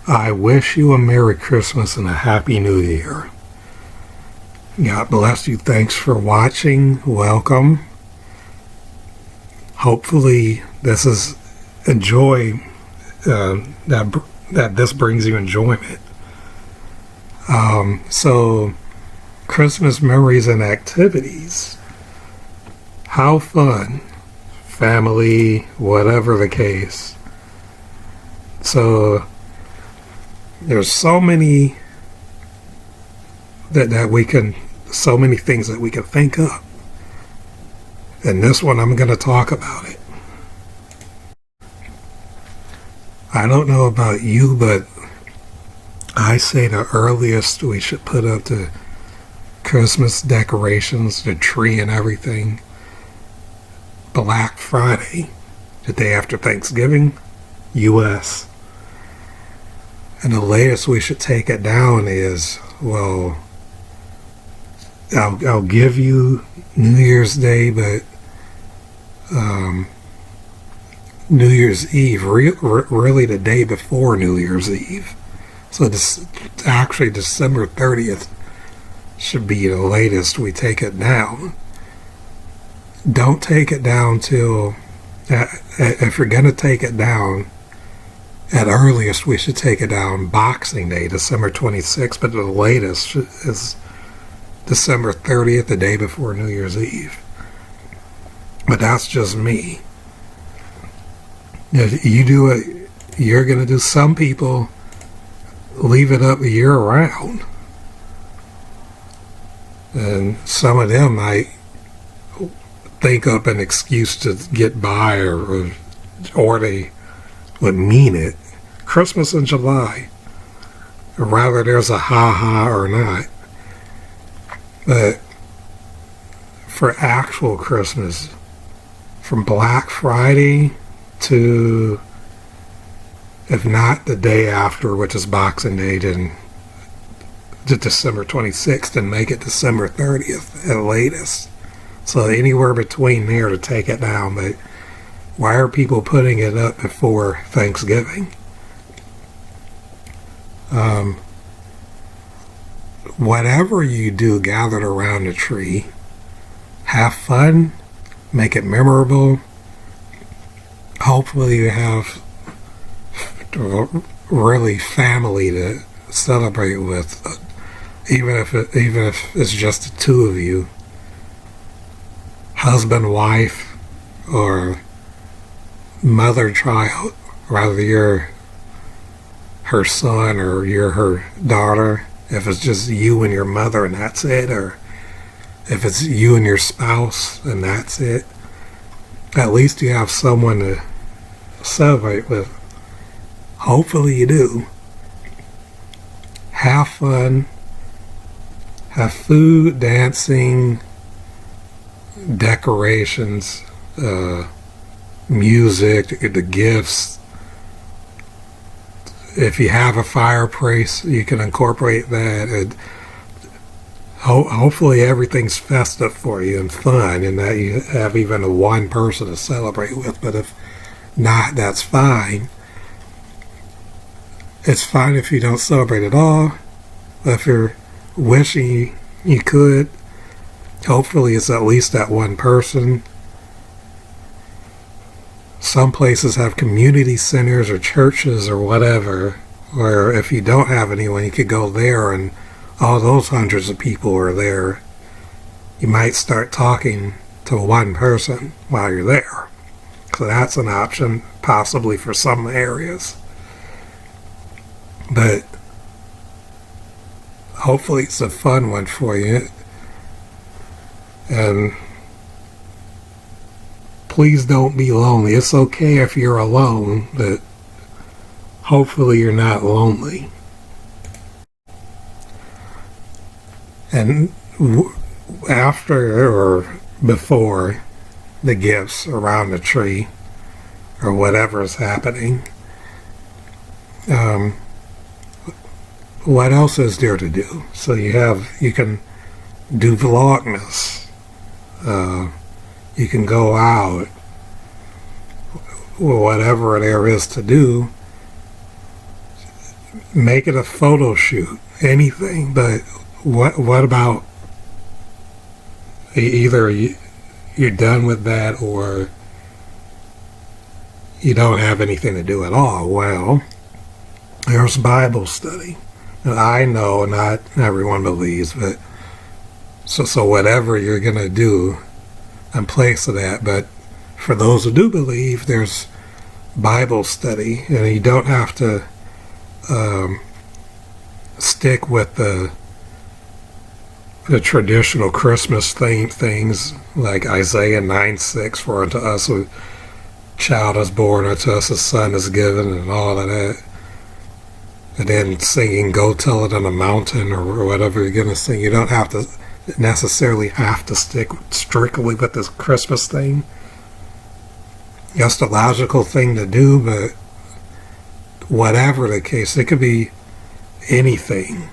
I wish you a Merry Christmas and a Happy New Year. God bless you. Thanks for watching. Welcome. Hopefully this is enjoy that this brings you enjoyment. So Christmas memories and activities. How fun. Family, whatever the case. So there's so many so many things that we can think of. And this one, I'm going to talk about it. I don't know about you, but I say the earliest we should put up the Christmas decorations, the tree and everything, Black Friday, the day after Thanksgiving, U.S. And the latest we should take it down is, well, I'll give you New Year's Day, but New Year's Eve, really the day before New Year's Eve. So this actually December 30th should be the latest we take it down. Don't take it down till, if you're going to take it down, at earliest we should take it down Boxing Day, December 26th, but the latest is December 30th, the day before New Year's Eve. But that's just me. If you do it, you're going to do. Some people leave it up year round. And some of them might think up an excuse to get by, or they would mean it. Christmas in July, or rather there's a ha-ha or not. But for actual Christmas, from Black Friday to, if not the day after, which is Boxing Day, then to December 26th, and make it December 30th at latest. So anywhere between there to take it down. But why are people putting it up before Thanksgiving? Whatever you do gathered around the tree, have fun, make it memorable. Hopefully you have really family to celebrate with, even if it's just the two of you, husband, wife, or mother, child, whether you're her son or you're her daughter, if it's just you and your mother and that's it, or if it's you and your spouse and that's it, at least you have someone to celebrate with. Hopefully you do. Have fun, have food, dancing, decorations, music, the gifts. If you have a fireplace, you can incorporate that. And hopefully everything's festive for you and fun, and that you have even a one person to celebrate with. But if not, that's fine. It's fine if you don't celebrate at all. If you're wishing you could, hopefully it's at least that one person. Some places have community centers or churches or whatever, where if you don't have anyone, you could go there and all those hundreds of people are there. You might start talking to one person while you're there. So that's an option, possibly for some areas. But hopefully it's a fun one for you. And please don't be lonely. It's okay if you're alone, but hopefully you're not lonely. And after or before the gifts around the tree or whatever is happening, what else is there to do? So you can do Vlogmas. You can go out, whatever there is to do. make it a photo shoot, anything. But what about either you're done with that or you don't have anything to do at all? Well, there's Bible study. And I know not everyone believes, but so whatever you're going to do in place of that. But for those who do believe, there's Bible study, and you don't have to stick with the traditional Christmas themed things like Isaiah 9:6, for unto us a child is born, unto us a son is given, and all of that. And then singing Go Tell It on a Mountain or whatever you're going to sing. You don't have to necessarily have to stick strictly with this Christmas thing. That's the logical thing to do, but whatever the case, it could be anything.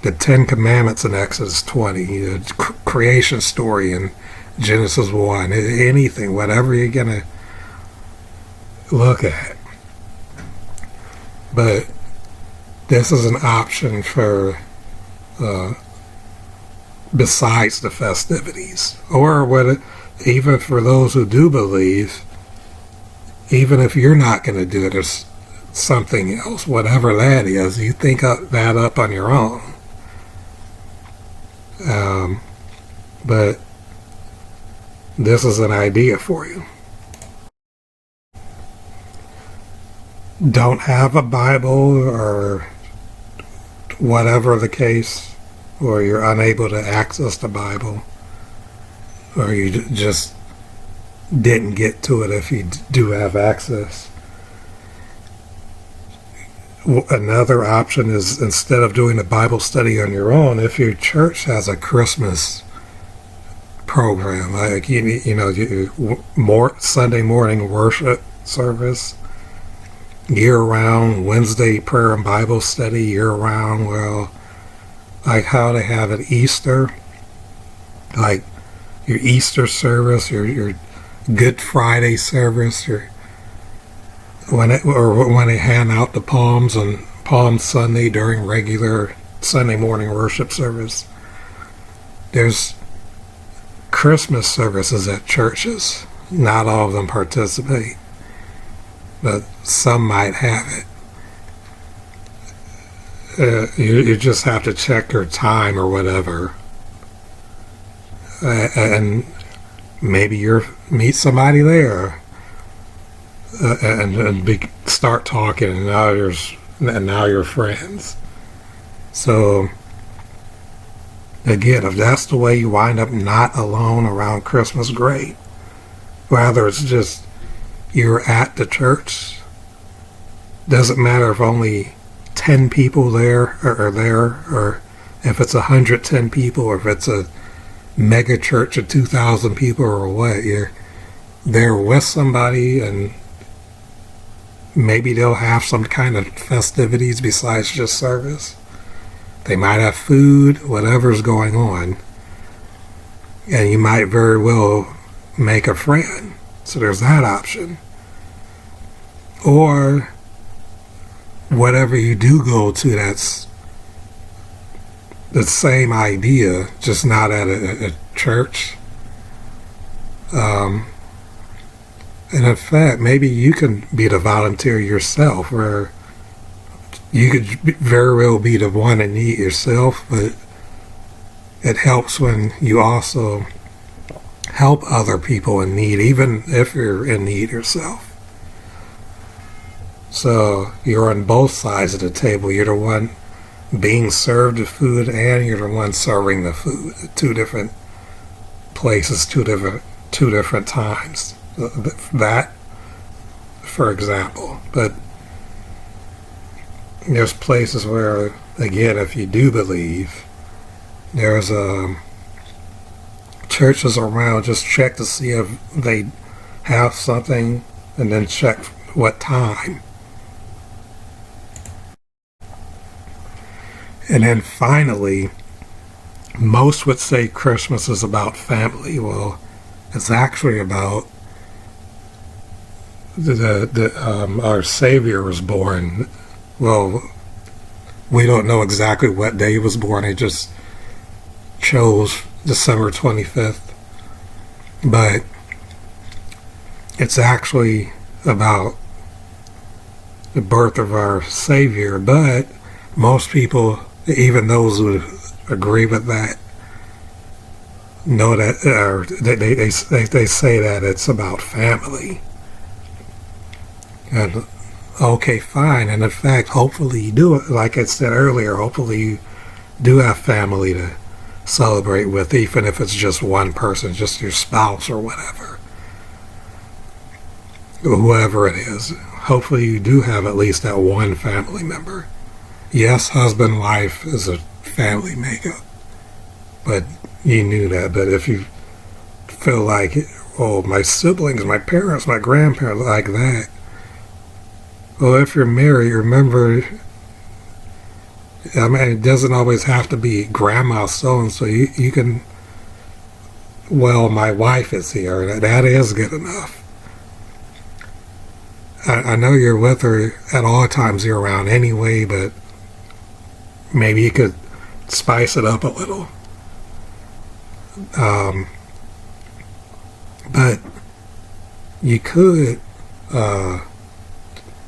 The Ten Commandments in Exodus 20, the creation story in Genesis 1, anything, whatever you're going to look at. But this is an option for besides the festivities, or even for those who do believe, even if you're not going to do it, there's something else, whatever that is, you think that up on your own. But this is an idea for you. Don't have a Bible or whatever the case, or you're unable to access the Bible, or you just didn't get to it if you do have access. Another option is, instead of doing a Bible study on your own, if your church has a Christmas program, like more Sunday morning worship service, year-round, Wednesday prayer and Bible study year-round, well, like how they have at Easter, like your Easter service, your Good Friday service, when they hand out the palms on Palm Sunday during regular Sunday morning worship service. There's Christmas services at churches. Not all of them participate, but some might have it. You just have to check your time or whatever, and maybe meet somebody there, and start talking, and now you're friends. So again, if that's the way you wind up not alone around Christmas, great. Rather, it's just you're at the church. Doesn't matter if only 10 people there are there, or if it's 110 people, or if it's a mega church of 2,000 people, or what. You're there with somebody, and maybe they'll have some kind of festivities besides just service. They might have food, whatever's going on, and you might very well make a friend. So there's that option. Or whatever you do go to, that's the same idea, just not at a church. And in fact, maybe you can be the volunteer yourself, where you could very well be the one in need yourself, but it helps when you also help other people in need, even if you're in need yourself. So you're on both sides of the table. You're the one being served the food, and you're the one serving the food at two different places, two different times. That, for example. But there's places where, again, if you do believe, there's churches around. Just check to see if they have something, and then check what time. And then finally, most would say Christmas is about family. Well, it's actually about our Savior was born. Well, we don't know exactly what day he was born. He just chose December 25th. But it's actually about the birth of our Savior. But most people, even those who agree with that, know that, or they say that it's about family. And okay, fine. And in fact, hopefully you do it. Like I said earlier, hopefully you do have family to celebrate with, even if it's just one person, just your spouse or whatever, whoever it is. Hopefully you do have at least that one family member. Yes, husband, wife is a family makeup, but you knew that. But if you feel like, oh, my siblings, my parents, my grandparents, like that, well, if you're married, remember, I mean, it doesn't always have to be grandma so-and-so. You can, well, my wife is here. That is good enough. I know you're with her at all times year round anyway, but maybe you could spice it up a little. But you could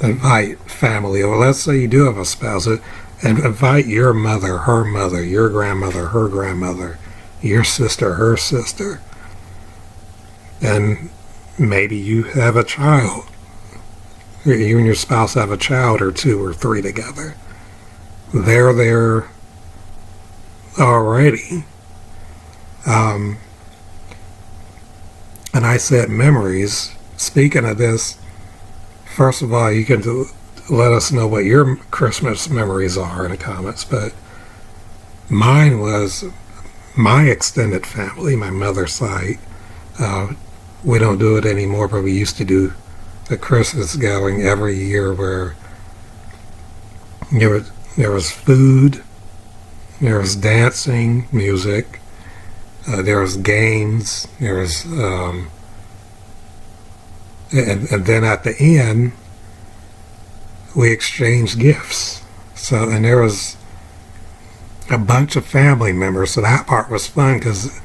invite family, or let's say you do have a spouse, and invite your mother, her mother, your grandmother, her grandmother, your sister, her sister, and maybe you have a child. You and your spouse have a child or two or three together. They're there already. And I said memories. Speaking of this, first of all, you can let us know what your Christmas memories are in the comments. But mine was my extended family, my mother's side. We don't do it anymore, but we used to do a Christmas gathering every year where there was food, there was dancing, music, there was games, there was and then at the end we exchanged gifts. So, and there was a bunch of family members, so that part was fun, because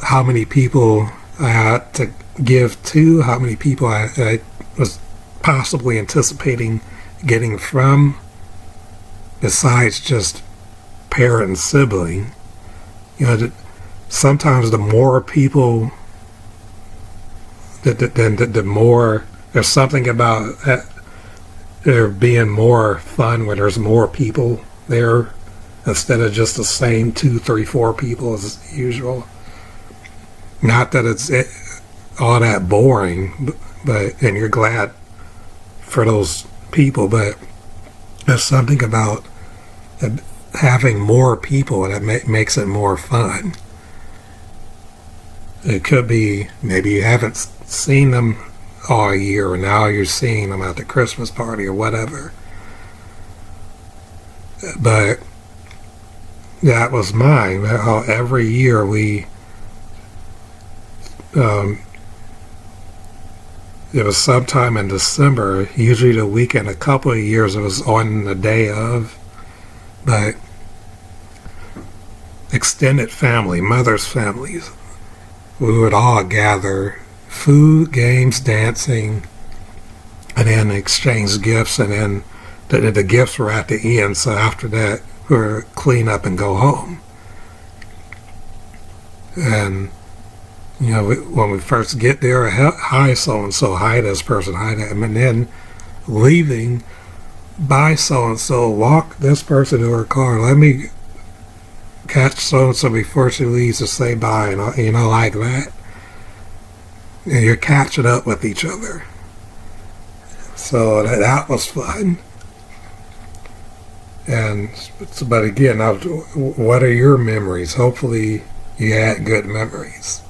how many people I had to give to, how many people I was possibly anticipating getting from, besides just parent and sibling. You know, sometimes the more people, the more, there's something about there being more fun when there's more people there, instead of just the same 2, 3, 4 people as usual. Not that it's all that boring, but and you're glad for those people, but there's something about having more people that makes it more fun. It could be maybe you haven't seen them all year, and now you're seeing them at the Christmas party or whatever. But that was mine. How every year we it was sometime in December, usually the weekend. A couple of years it was on the day of, but extended family, mother's families, we would all gather, food, games, dancing, and then exchange gifts, and then the gifts were at the end, so after that we were clean up and go home. And you know, when we first get there, hi so-and-so, hi this person, hi that, and then leaving, bye so-and-so, walk this person to her car, let me catch so-and-so before she leaves to say bye, and you know, like that. And you're catching up with each other. So that was fun. And, but again, what are your memories? Hopefully you had good memories.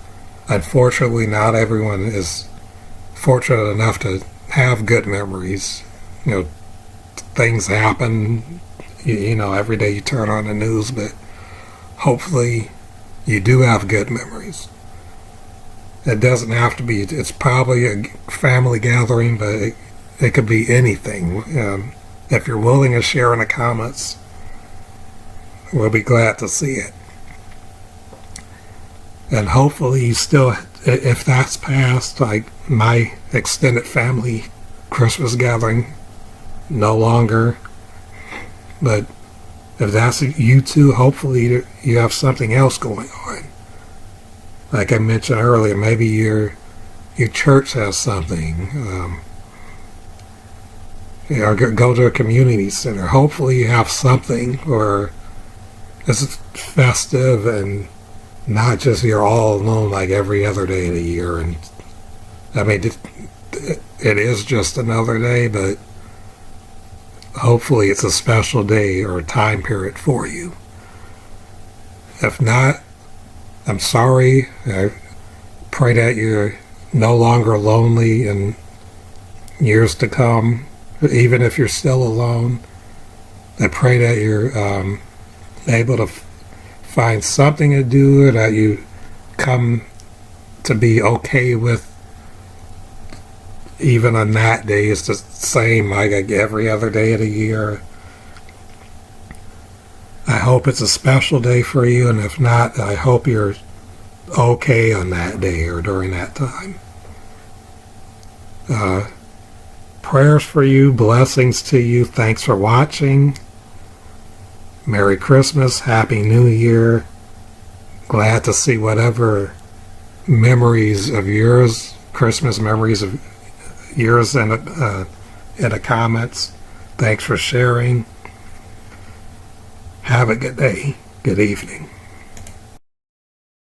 Unfortunately, not everyone is fortunate enough to have good memories. You know, things happen, you know, every day you turn on the news, but hopefully you do have good memories. It doesn't have to be, it's probably a family gathering, but it could be anything. If you're willing to share in the comments we'll be glad to see it. And hopefully you still, if that's passed, like my extended family Christmas gathering, no longer. But if that's you too, hopefully you have something else going on. Like I mentioned earlier, maybe your church has something. Or go to a community center. Hopefully you have something where it's festive and not just you're all alone like every other day of the year. And I mean, it is just another day, but hopefully it's a special day or a time period for you. If not, I'm sorry. I pray that you're no longer lonely in years to come. Even if you're still alone, I pray that you're able to find something to do, that you come to be okay with even on that day is the same like every other day of the year. I hope it's a special day for you, and if not, I hope you're okay on that day or during that time. Prayers for you, blessings to you. Thanks for watching. Merry Christmas, Happy New Year. Glad to see whatever memories of yours, Christmas memories of yours in the comments. Thanks for sharing. Have a good day. Good evening.